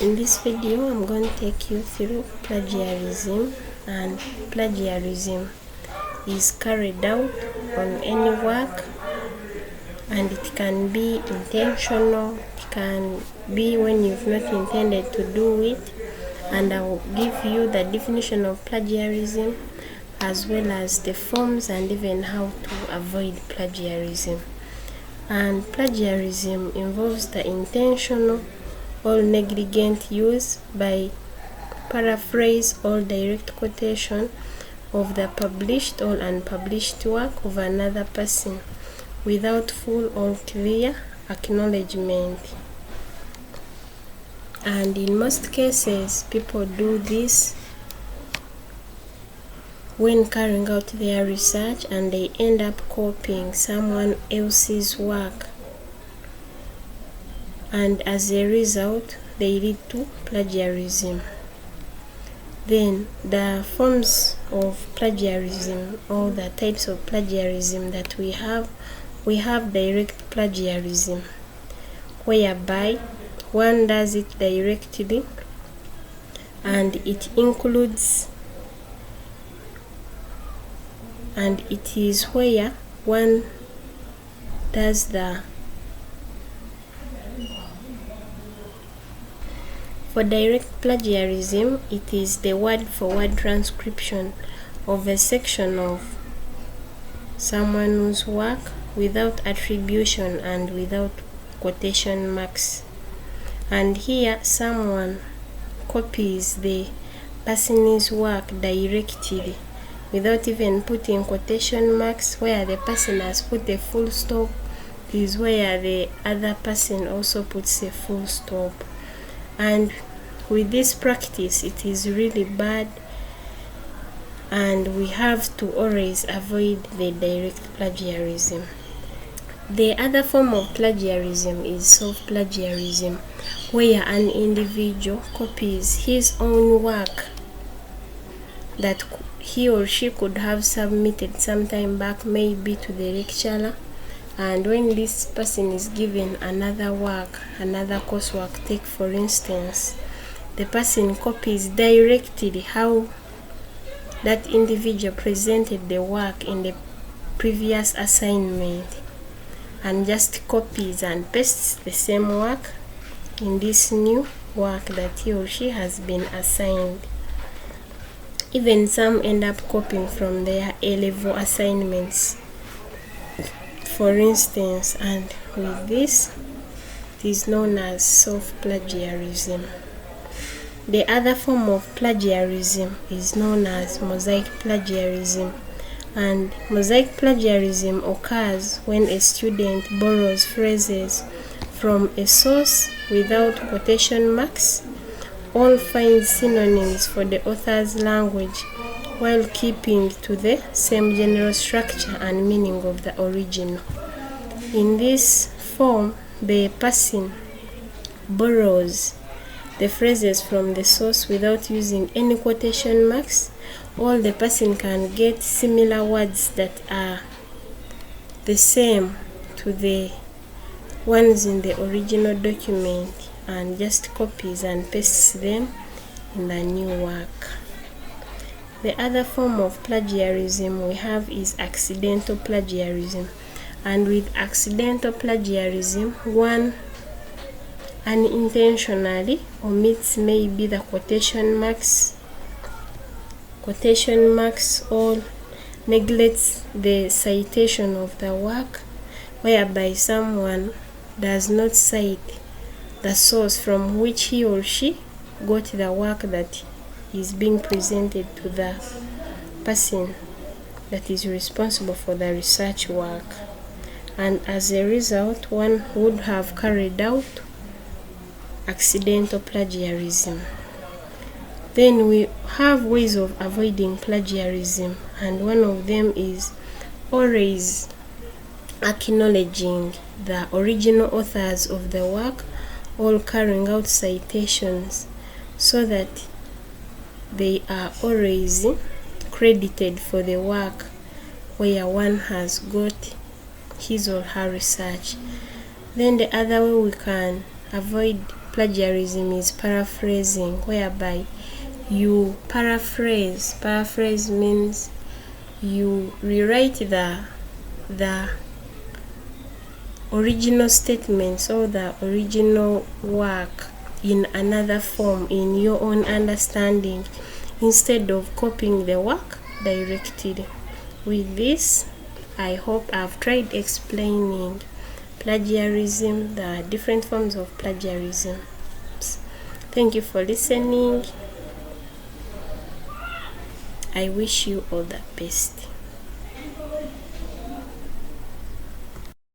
In this video, I'm going to take you through plagiarism, and plagiarism is carried out on any work, and it can be intentional, it can be when you've not intended to do it, and I will give you the definition of plagiarism as well as the forms and even how to avoid plagiarism. And plagiarism involves the intentional or negligent use by paraphrase or direct quotation of the published or unpublished work of another person without full or clear acknowledgement. And in most cases, people do this when carrying out their research and they end up copying someone else's work, and as a result they lead to plagiarism. Then the forms of plagiarism, or the types of plagiarism that we have direct plagiarism, whereby one does it directly, and it includes, and it is where one does for direct plagiarism, it is the word-for-word transcription of a section of someone's work without attribution and without quotation marks. And here someone copies the person's work directly without even putting quotation marks. Where the person has put a full stop is where the other person also puts a full stop. And with this practice, it is really bad, and we have to always avoid the direct plagiarism. The other form of plagiarism is self-plagiarism, where an individual copies his own work that he or she could have submitted some time back, maybe to the lecturer, and when this person is given another work, another coursework, take for instance, the person copies directly how that individual presented the work in the previous assignment, and just copies and pastes the same work in this new work that he or she has been assigned. Even some end up copying from their A-level assignments, for instance, and with this, it is known as self-plagiarism. The other form of plagiarism is known as mosaic plagiarism, and mosaic plagiarism occurs when a student borrows phrases from a source without quotation marks, or finds synonyms for the author's language while keeping to the same general structure and meaning of the original. In this form, the person borrows the phrases from the source without using any quotation marks, or the person can get similar words that are the same to the ones in the original document, and just copies and pastes them in the new work. The other form of plagiarism we have is accidental plagiarism, and with accidental plagiarism, one unintentionally omits maybe the quotation marks, or neglects the citation of the work, whereby someone does not cite the source from which he or she got the work that is being presented to the person that is responsible for the research work, and as a result, one would have carried out accidental plagiarism. Then we have ways of avoiding plagiarism, and one of them is always acknowledging the original authors of the work, or carrying out citations so that they are always credited for the work where one has got his or her research. Then the other way we can avoid plagiarism is paraphrasing, whereby you paraphrase. Paraphrase means you rewrite the original statements or the original work in another form, in your own understanding, instead of copying the work directly. With this, I hope I've tried explaining plagiarism, the different forms of plagiarism. Thank you for listening. I wish you all the best.